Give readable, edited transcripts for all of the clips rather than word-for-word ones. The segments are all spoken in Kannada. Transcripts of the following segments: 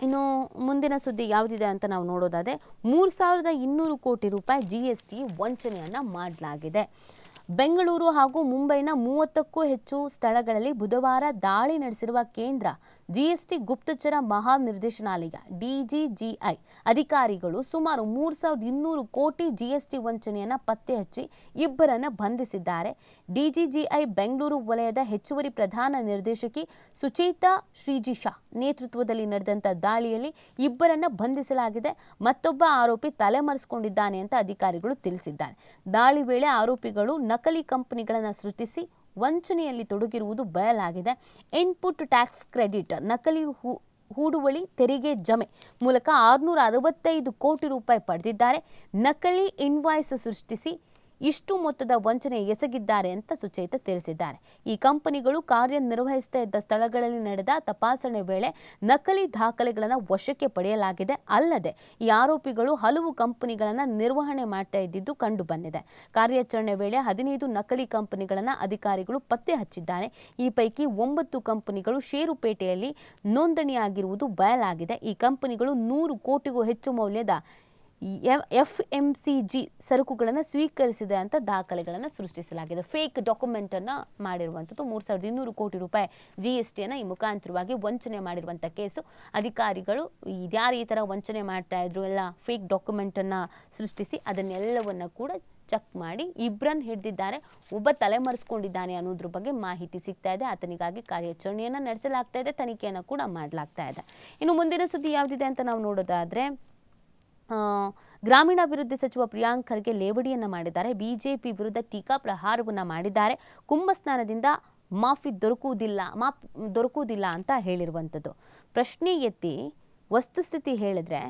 ಇನ್ನು ಮುಂದಿನ ಸುದ್ದಿ ಯಾವುದಿದೆ ಅಂತ ನಾವು ನೋಡೋದಾದರೆ 3200 ಕೋಟಿ ರೂಪಾಯಿ GST ವಂಚನೆಯನ್ನು ಮಾಡಲಾಗಿದೆ. ಬೆಂಗಳೂರು ಹಾಗೂ ಮುಂಬೈನ 30ಕ್ಕೂ ಹೆಚ್ಚು ಸ್ಥಳಗಳಲ್ಲಿ ಬುಧವಾರ ದಾಳಿ ನಡೆಸಿರುವ ಕೇಂದ್ರ GST ಗುಪ್ತಚರ ಮಹಾನಿರ್ದೇಶನಾಲಯ DGGI ಅಧಿಕಾರಿಗಳು ಸುಮಾರು 3200 ಕೋಟಿ GST ವಂಚನೆಯನ್ನು ಪತ್ತೆ ಹಚ್ಚಿ ಇಬ್ಬರನ್ನು ಬಂಧಿಸಿದ್ದಾರೆ. DGGI ಬೆಂಗಳೂರು ವಲಯದ ಹೆಚ್ಚುವರಿ ಪ್ರಧಾನ ನಿರ್ದೇಶಕಿ ಸುಚೇತಾ ಶ್ರೀಜಿಶಾ ನೇತೃತ್ವದಲ್ಲಿ ನಡೆದಂಥ ದಾಳಿಯಲ್ಲಿ ಇಬ್ಬರನ್ನು ಬಂಧಿಸಲಾಗಿದೆ. ಮತ್ತೊಬ್ಬ ಆರೋಪಿ ತಲೆಮರೆಸಿಕೊಂಡಿದ್ದಾನೆ ಅಂತ ಅಧಿಕಾರಿಗಳು ತಿಳಿಸಿದ್ದಾರೆ. ದಾಳಿ ವೇಳೆ ಆರೋಪಿಗಳು ನಕಲಿ ಕಂಪನಿಗಳನ್ನು ಸೃಷ್ಟಿಸಿ ವಂಚನೆಯಲ್ಲಿ ತೊಡಗಿರುವುದು ಬಯಲಾಗಿದೆ. ಇನ್ಪುಟ್ ಟ್ಯಾಕ್ಸ್ ಕ್ರೆಡಿಟ್, ನಕಲಿ ಹೂಡುವಳಿ ತೆರಿಗೆ ಜಮೆ ಮೂಲಕ 665 ಕೋಟಿ ರೂಪಾಯಿ ಪಡೆದಿದ್ದಾರೆ. ನಕಲಿ ಇನ್ವಾಯ್ಸ್ ಸೃಷ್ಟಿಸಿ ಇಷ್ಟು ಮೊತ್ತದ ವಂಚನೆ ಎಸಗಿದ್ದಾರೆ ಅಂತ ಸುಚೇತ ತಿಳಿಸಿದ್ದಾರೆ. ಈ ಕಂಪನಿಗಳು ಕಾರ್ಯನಿರ್ವಹಿಸ್ತಾ ಇದ್ದ ಸ್ಥಳಗಳಲ್ಲಿ ನಡೆದ ತಪಾಸಣೆ ವೇಳೆ ನಕಲಿ ದಾಖಲೆಗಳನ್ನು ವಶಕ್ಕೆ ಪಡೆಯಲಾಗಿದೆ. ಅಲ್ಲದೆ ಈ ಆರೋಪಿಗಳು ಹಲವು ಕಂಪನಿಗಳನ್ನು ನಿರ್ವಹಣೆ ಮಾಡ್ತಾ ಇದ್ದಿದ್ದು ಕಂಡು ಬಂದಿದೆ. ಕಾರ್ಯಾಚರಣೆ ವೇಳೆ 15 ನಕಲಿ ಕಂಪನಿಗಳನ್ನು ಅಧಿಕಾರಿಗಳು ಪತ್ತೆ ಹಚ್ಚಿದ್ದಾರೆ. ಈ ಪೈಕಿ 9 ಕಂಪನಿಗಳು ಷೇರುಪೇಟೆಯಲ್ಲಿ ನೋಂದಣಿಯಾಗಿರುವುದು ಬಯಲಾಗಿದೆ. ಈ ಕಂಪನಿಗಳು 100 ಕೋಟಿಗೂ ಹೆಚ್ಚು ಮೌಲ್ಯದ FMCG ಸರಕುಗಳನ್ನು ಸ್ವೀಕರಿಸಿದೆ ಅಂತ ದಾಖಲೆಗಳನ್ನು ಸೃಷ್ಟಿಸಲಾಗಿದೆ. ಫೇಕ್ ಡಾಕ್ಯುಮೆಂಟನ್ನು ಮಾಡಿರುವಂಥದ್ದು. 3200 ಕೋಟಿ ರೂಪಾಯಿ GSTಯನ್ನು ಈ ಮುಖಾಂತರವಾಗಿ ವಂಚನೆ ಮಾಡಿರುವಂಥ ಕೇಸು. ಅಧಿಕಾರಿಗಳು ಯಾರು ಈ ಥರ ವಂಚನೆ ಮಾಡ್ತಾ ಇದ್ರು, ಎಲ್ಲ ಫೇಕ್ ಡಾಕ್ಯುಮೆಂಟನ್ನು ಸೃಷ್ಟಿಸಿ ಅದನ್ನೆಲ್ಲವನ್ನು ಕೂಡ ಚೆಕ್ ಮಾಡಿ ಇಬ್ಬರನ್ನು ಹಿಡಿದಿದ್ದಾರೆ. ಒಬ್ಬ ತಲೆಮರೆಸ್ಕೊಂಡಿದ್ದಾನೆ ಅನ್ನೋದ್ರ ಬಗ್ಗೆ ಮಾಹಿತಿ ಸಿಗ್ತಾ ಇದೆ. ಆತನಿಗಾಗಿ ಕಾರ್ಯಾಚರಣೆಯನ್ನು ನಡೆಸಲಾಗ್ತಾ ಇದೆ, ತನಿಖೆಯನ್ನು ಕೂಡ ಮಾಡಲಾಗ್ತಾ ಇದೆ. ಇನ್ನು ಮುಂದಿನ ಸುದ್ದಿ ಯಾವುದಿದೆ ಅಂತ ನಾವು ನೋಡೋದಾದರೆ, ಗ್ರಾಮೀಣಾಭಿವೃದ್ಧಿ ಸಚಿವ ಪ್ರಿಯಾಂಕ್ ಖರ್ಗೆ ಲೇವಡಿಯನ್ನು ಮಾಡಿದ್ದಾರೆ. ಬಿಜೆಪಿ ವಿರುದ್ಧ ಟೀಕಾ ಪ್ರಹಾರವನ್ನು ಮಾಡಿದ್ದಾರೆ. ಕುಂಭಸ್ನಾನದಿಂದ ಮಾಫಿ ದೊರಕುವುದಿಲ್ಲ ಅಂತ ಹೇಳಿರುವಂಥದ್ದು. ಪ್ರಶ್ನೆ ಎತ್ತಿ ವಸ್ತುಸ್ಥಿತಿ ಹೇಳಿದ್ರೆ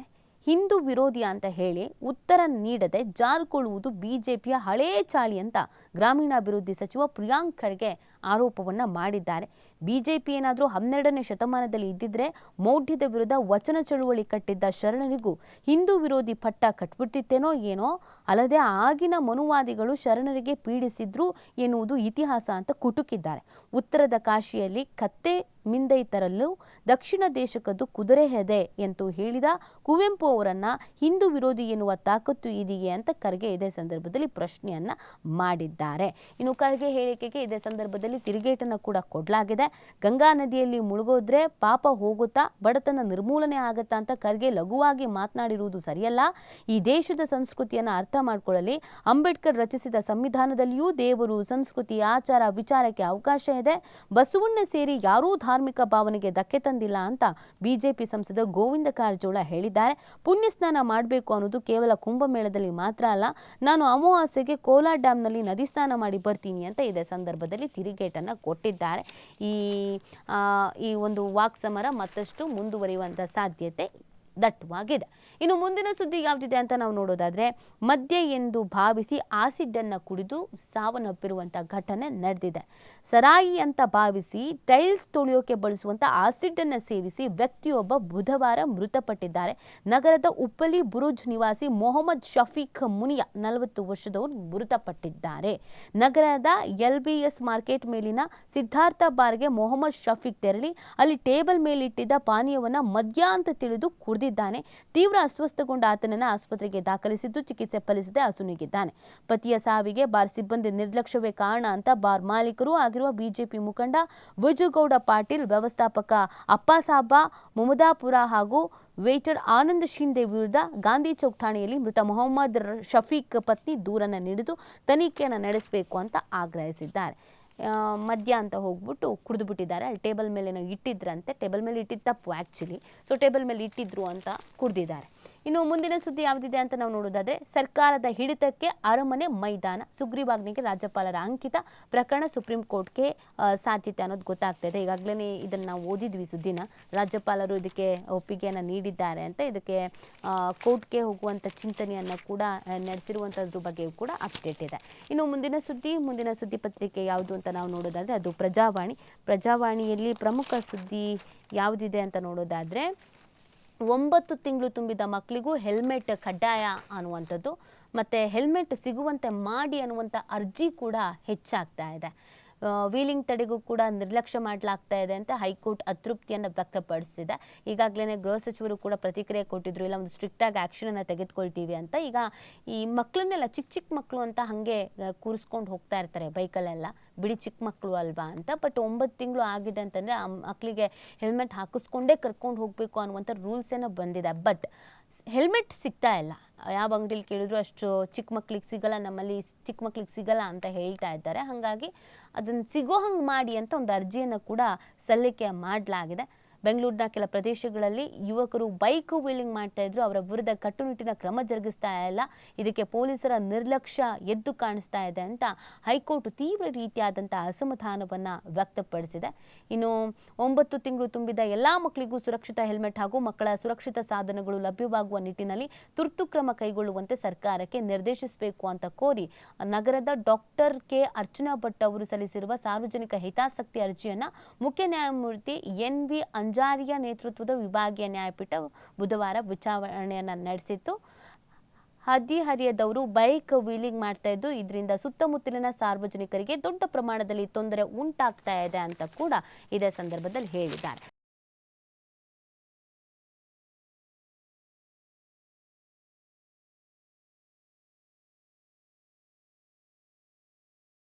ಹಿಂದೂ ವಿರೋಧಿ ಅಂತ ಹೇಳಿ ಉತ್ತರ ನೀಡದೆ ಜಾರಿಕೊಳ್ಳುವುದು ಬಿಜೆಪಿಯ ಹಳೇ ಚಾಳಿ ಅಂತ ಗ್ರಾಮೀಣಾಭಿವೃದ್ಧಿ ಸಚಿವ ಪ್ರಿಯಾಂಕ್ ಖರ್ಗೆ ಆರೋಪವನ್ನು ಮಾಡಿದ್ದಾರೆ. ಬಿಜೆಪಿ ಏನಾದರೂ 12ನೇ ಶತಮಾನದಲ್ಲಿ ಇದ್ದಿದ್ರೆ ಮೌಢ್ಯದ ವಿರುದ್ಧ ವಚನ ಚಳುವಳಿ ಕಟ್ಟಿದ್ದ ಶರಣರಿಗೂ ಹಿಂದೂ ವಿರೋಧಿ ಪಟ್ಟ ಕಟ್ಬಿಡ್ತಿತ್ತೇನೋ ಏನೋ. ಅಲ್ಲದೆ ಆಗಿನ ಮನುವಾದಿಗಳು ಶರಣರಿಗೆ ಪೀಡಿಸಿದ್ರು ಎನ್ನುವುದು ಇತಿಹಾಸ ಅಂತ ಕುಟುಕಿದ್ದಾರೆ. ಉತ್ತರದ ಕಾಶಿಯಲ್ಲಿ ಕತ್ತೆ ಮಿಂದೈ ತರಲು ದಕ್ಷಿಣ ದೇಶಕ್ಕದ್ದು ಕುದುರೆ ಹೆದೆ ಎಂದು ಹೇಳಿದ ಕುವೆಂಪು ಅವರನ್ನ ಹಿಂದೂ ವಿರೋಧಿ ಎನ್ನುವ ತಾಕತ್ತು ಇದೆಯೇ ಅಂತ ಖರ್ಗೆ ಇದೇ ಸಂದರ್ಭದಲ್ಲಿ ಪ್ರಶ್ನೆಯನ್ನ ಮಾಡಿದ್ದಾರೆ. ಇನ್ನು ಖರ್ಗೆ ಹೇಳಿಕೆಗೆ ಇದೇ ಸಂದರ್ಭದಲ್ಲಿ ತಿರುಗೇಟನ್ನು ಕೂಡ ಕೊಡಲಾಗಿದೆ. ಗಂಗಾ ನದಿಯಲ್ಲಿ ಮುಳುಗೋದ್ರೆ ಪಾಪ ಹೋಗುತ್ತಾ, ಬಡತನ ನಿರ್ಮೂಲನೆ ಆಗತ್ತಾ ಅಂತ ಖರ್ಗೆ ಲಘುವಾಗಿ ಮಾತನಾಡಿರುವುದು ಸರಿಯಲ್ಲ. ಈ ದೇಶದ ಸಂಸ್ಕೃತಿಯನ್ನು ಅರ್ಥ ಮಾಡಿಕೊಳ್ಳಲಿ. ಅಂಬೇಡ್ಕರ್ ರಚಿಸಿದ ಸಂವಿಧಾನದಲ್ಲಿಯೂ ದೇವರು, ಸಂಸ್ಕೃತಿ, ಆಚಾರ, ವಿಚಾರಕ್ಕೆ ಅವಕಾಶ ಇದೆ. ಬಸವಣ್ಣ ಸೇರಿ ಯಾರೂ ಧಾರ್ಮಿಕ ಭಾವನೆಗೆ ಧಕ್ಕೆ ತಂದಿಲ್ಲ ಅಂತ ಬಿಜೆಪಿ ಸಂಸದ ಗೋವಿಂದ ಕಾರಜೋಳ ಹೇಳಿದ್ದಾರೆ. ಪುಣ್ಯ ಸ್ನಾನ ಮಾಡಬೇಕು ಅನ್ನೋದು ಕೇವಲ ಕುಂಭಮೇಳದಲ್ಲಿ ಮಾತ್ರ ಅಲ್ಲ, ನಾನು ಅಮಾವಾಸ್ಯೆಗೆ ಕೋಲಾರ ಡ್ಯಾಮ್ನಲ್ಲಿ ನದಿ ಸ್ನಾನ ಮಾಡಿ ಬರ್ತೀನಿ ಅಂತ ಇದೇ ಸಂದರ್ಭದಲ್ಲಿ ತಿರುಗೇಟನ್ನು ಕೊಟ್ಟಿದ್ದಾರೆ. ಈ ಒಂದು ವಾಕ್ಸಮರ ಮತ್ತಷ್ಟು ಮುಂದುವರಿಯುವಂಥ ಸಾಧ್ಯತೆ ದಟ್ಟವಾಗಿದೆ. ಇನ್ನು ಮುಂದಿನ ಸುದ್ದಿ ಯಾವುದಿದೆ ಅಂತ ನಾವು ನೋಡೋದಾದರೆ, ಮದ್ಯ ಎಂದು ಭಾವಿಸಿ ಆಸಿಡನ್ನು ಕುಡಿದು ಸಾವನ್ನಪ್ಪಿರುವಂಥ ಘಟನೆ ನಡೆದಿದೆ. ಸರಾಯಿ ಅಂತ ಭಾವಿಸಿ ಟೈಲ್ಸ್ ತೊಳೆಯೋಕೆ ಬಳಸುವಂಥ ಆಸಿಡನ್ನು ಸೇವಿಸಿ ವ್ಯಕ್ತಿಯೊಬ್ಬ ಬುಧವಾರ ಮೃತಪಟ್ಟಿದ್ದಾರೆ. ನಗರದ ಉಪ್ಪಲಿ ಬುರುಜ್ ನಿವಾಸಿ ಮೊಹಮ್ಮದ್ ಶಫೀಕ್ ಮುನಿಯಾ 40 ವರ್ಷದವರು ಮೃತಪಟ್ಟಿದ್ದಾರೆ. ನಗರದ LBS ಮಾರ್ಕೆಟ್ ಮೇಲಿನ ಸಿದ್ಧಾರ್ಥ ಬಾರ್ಗೆ ಮೊಹಮ್ಮದ್ ಶಫೀಕ್ ತೆರಳಿ ಅಲ್ಲಿ ಟೇಬಲ್ ಮೇಲಿಟ್ಟಿದ್ದ ಪಾನೀಯವನ್ನು ಮದ್ಯ ಅಂತ ತಿಳಿದು ಕುಡಿದಿದ್ದಾನೆ. ತೀವ್ರ ಅಸ್ವಸ್ಥಗೊಂಡ ಆತನನ್ನು ಆಸ್ಪತ್ರೆಗೆ ದಾಖಲಿಸಿದ್ದು ಚಿಕಿತ್ಸೆ ಫಲಿಸದೆ ಅಸುನೀಗಿದ್ದಾನೆ. ಪತಿಯ ಸಾವಿಗೆ ಬಾರ್ ಸಿಬ್ಬಂದಿ ನಿರ್ಲಕ್ಷ್ಯವೇ ಕಾರಣ ಅಂತ ಬಾರ್ ಮಾಲೀಕರು ಆಗಿರುವ ಬಿಜೆಪಿ ಮುಖಂಡ ವಿಜುಗೌಡ ಪಾಟೀಲ್, ವ್ಯವಸ್ಥಾಪಕ ಅಪ್ಪಾಸಾಬ ಮುಮದಾಪುರ ಹಾಗೂ ವೇಟರ್ ಆನಂದ್ ಶಿಂದೆ ವಿರುದ್ಧ ಗಾಂಧಿ ಚೌಕ್ ಠಾಣೆಯಲ್ಲಿ ಮೃತ ಮೊಹಮ್ಮದ್ ಶಫೀಕ್ ಪತ್ನಿ ದೂರನ್ನು ನೀಡಿದ್ದು ತನಿಖೆಯನ್ನು ನಡೆಸಬೇಕು ಅಂತ ಆಗ್ರಹಿಸಿದ್ದಾರೆ. ಮದ್ಯ ಅಂತ ಹೋಗ್ಬಿಟ್ಟು ಕುಡಿದು ಬಿಟ್ಟಿದ್ದಾರೆ. ಅಲ್ಲಿ ಟೇಬಲ್ ಮೇಲೆ ಇಟ್ಟಿದ್ರಂತೆ. ಟೇಬಲ್ ಮೇಲೆ ಇಟ್ಟಿದ್ದು ತಪ್ಪು ಆ್ಯಕ್ಚುಲಿ. ಸೊ ಟೇಬಲ್ ಮೇಲೆ ಇಟ್ಟಿದ್ರು ಅಂತ ಕುಡಿದಿದ್ದಾರೆ. ಇನ್ನು ಮುಂದಿನ ಸುದ್ದಿ ಯಾವುದಿದೆ ಅಂತ ನಾವು ನೋಡೋದಾದರೆ, ಸರ್ಕಾರದ ಹಿಡಿತಕ್ಕೆ ಅರಮನೆ ಮೈದಾನ, ಸುಗ್ರೀವಾಜ್ಞೆಗೆ ರಾಜ್ಯಪಾಲರ ಅಂಕಿತ, ಪ್ರಕರಣ ಸುಪ್ರೀಂ ಕೋರ್ಟ್ಗೆ ಸಾಧ್ಯತೆ ಅನ್ನೋದು ಗೊತ್ತಾಗ್ತದೆ. ಈಗಾಗಲೇ ಇದನ್ನು ನಾವು ಓದಿದ್ವಿ ಸುದ್ದಿನ. ರಾಜ್ಯಪಾಲರು ಇದಕ್ಕೆ ಒಪ್ಪಿಗೆಯನ್ನು ನೀಡಿದ್ದಾರೆ ಅಂತ, ಇದಕ್ಕೆ ಕೋರ್ಟ್ಗೆ ಹೋಗುವಂಥ ಚಿಂತನೆಯನ್ನು ಕೂಡ ನಡೆಸಿರುವಂಥದ್ರ ಬಗ್ಗೆಯೂ ಕೂಡ ಅಪ್ಡೇಟ್ ಇದೆ. ಇನ್ನು ಮುಂದಿನ ಸುದ್ದಿ ಪತ್ರಿಕೆ ಯಾವುದು ಅಂತ ನಾವು ನೋಡೋದಾದರೆ ಅದು ಪ್ರಜಾವಾಣಿಯಲ್ಲಿ ಪ್ರಮುಖ ಸುದ್ದಿ ಯಾವುದಿದೆ ಅಂತ ನೋಡೋದಾದರೆ, 9 ತಿಂಗಳು ತುಂಬಿದ ಮಕ್ಕಳಿಗೂ ಹೆಲ್ಮೆಟ್ ಕಡ್ಡಾಯ ಅನ್ನುವಂಥದ್ದು, ಮತ್ತು ಹೆಲ್ಮೆಟ್ ಸಿಗುವಂತೆ ಮಾಡಿ ಅನ್ನುವಂಥ ಅರ್ಜಿ ಕೂಡ ಹೆಚ್ಚಾಗ್ತಾ ಇದೆ. ವೀಲಿಂಗ್ ತಡೆಗೂ ಕೂಡ ನಿರ್ಲಕ್ಷ್ಯ ಮಾಡಲಾಗ್ತಾ ಇದೆ ಅಂತ ಹೈಕೋರ್ಟ್ ಅತೃಪ್ತಿಯನ್ನು ವ್ಯಕ್ತಪಡಿಸಿದೆ. ಈಗಾಗಲೇ ಗೃಹ ಸಚಿವರು ಕೂಡ ಪ್ರತಿಕ್ರಿಯೆ ಕೊಟ್ಟಿದ್ರು, ಇಲ್ಲ ಒಂದು ಸ್ಟ್ರಿಕ್ಟ್ ಆಗಿ ಆಕ್ಷನ್ ಅನ್ನು ತೆಗೆದುಕೊಳ್ತೀವಿ ಅಂತ. ಈಗ ಈ ಮಕ್ಕಳನ್ನೆಲ್ಲ ಚಿಕ್ಕ ಮಕ್ಕಳು ಅಂತ ಹಾಗೆ ಕೂರಿಸ್ಕೊಂಡು ಹೋಗ್ತಾ ಇರ್ತಾರೆ ಬೈಕಲ್ಲೆಲ್ಲ, ಬಿಡಿ ಚಿಕ್ಕ ಮಕ್ಕಳು ಅಲ್ವಾ ಅಂತ. ಬಟ್ 9 ತಿಂಗಳು ಆಗಿದೆ ಅಂತಂದರೆ ಆ ಮಕ್ಕಳಿಗೆ ಹೆಲ್ಮೆಟ್ ಹಾಕಿಸ್ಕೊಂಡೇ ಕರ್ಕೊಂಡು ಹೋಗಬೇಕು ಅನ್ನುವಂಥ ರೂಲ್ಸ್ ಏನೋ ಬಂದಿದೆ. ಬಟ್ ಹೆಲ್ಮೆಟ್ ಸಿಗ್ತಾ ಇಲ್ಲ, ಯಾವ ಅಂಗಡಿಲಿ ಕೇಳಿದ್ರು ಅಷ್ಟು ಚಿಕ್ಕ ಮಕ್ಳಿಗೆ ಸಿಗಲ್ಲ, ನಮ್ಮಲ್ಲಿ ಚಿಕ್ಕ ಮಕ್ಳಿಗೆ ಸಿಗಲ್ಲ ಅಂತ ಹೇಳ್ತಾ ಇದ್ದಾರೆ. ಹಾಗಾಗಿ ಅದನ್ನು ಸಿಗೋ ಹಂಗೆ ಮಾಡಿ ಅಂತ ಒಂದು ಅರ್ಜಿಯನ್ನು ಕೂಡ ಸಲ್ಲಿಕೆ ಮಾಡಲಾಗಿದೆ. ಬೆಂಗಳೂರಿನ ಕೆಲ ಪ್ರದೇಶಗಳಲ್ಲಿ ಯುವಕರು ಬೈಕ್ ವೀಲಿಂಗ್ ಮಾಡ್ತಾ ಇದ್ರು, ಅವರ ವಿರುದ್ಧ ಕಟ್ಟುನಿಟ್ಟಿನ ಕ್ರಮ ಜರುಗಿಸ್ತಾ ಇಲ್ಲ, ಇದಕ್ಕೆ ಪೊಲೀಸರ ನಿರ್ಲಕ್ಷ್ಯ ಎದ್ದು ಕಾಣಿಸ್ತಾ ಇದೆ ಅಂತ ಹೈಕೋರ್ಟ್ ತೀವ್ರ ರೀತಿಯಾದಂಥ ಅಸಮಾಧಾನವನ್ನು ವ್ಯಕ್ತಪಡಿಸಿದೆ. ಇನ್ನು 9 ತಿಂಗಳು ತುಂಬಿದ ಎಲ್ಲ ಮಕ್ಕಳಿಗೂ ಸುರಕ್ಷಿತ ಹೆಲ್ಮೆಟ್ ಹಾಗೂ ಮಕ್ಕಳ ಸುರಕ್ಷಿತ ಸಾಧನಗಳು ಲಭ್ಯವಾಗುವ ನಿಟ್ಟಿನಲ್ಲಿ ತುರ್ತು ಕ್ರಮ ಕೈಗೊಳ್ಳುವಂತೆ ಸರ್ಕಾರಕ್ಕೆ ನಿರ್ದೇಶಿಸಬೇಕು ಅಂತ ಕೋರಿ ನಗರದ ಡಾಕ್ಟರ್ ಕೆ ಅರ್ಚನಾ ಭಟ್ ಅವರು ಸಲ್ಲಿಸಿರುವ ಸಾರ್ವಜನಿಕ ಹಿತಾಸಕ್ತಿ ಅರ್ಜಿಯನ್ನು ಮುಖ್ಯ ನ್ಯಾಯಮೂರ್ತಿ NV ಅಂಜಾರಿಯಾ ನೇತೃತ್ವದ ವಿಭಾಗೀಯ ನ್ಯಾಯಪೀಠ ಬುಧವಾರ ವಿಚಾರಣೆಯನ್ನು ನಡೆಸಿತ್ತು. ಹದಿಹರಿಯದವರು ಬೈಕ್ ವೀಲಿಂಗ್ ಮಾಡ್ತಾ ಇದ್ದು, ಇದರಿಂದ ಸುತ್ತಮುತ್ತಲಿನ ಸಾರ್ವಜನಿಕರಿಗೆ ದೊಡ್ಡ ಪ್ರಮಾಣದಲ್ಲಿ ತೊಂದರೆ ಉಂಟಾಗ್ತಾ ಇದೆ ಅಂತ ಕೂಡ ಇದೇ ಸಂದರ್ಭದಲ್ಲಿ ಹೇಳಿದ್ದಾರೆ.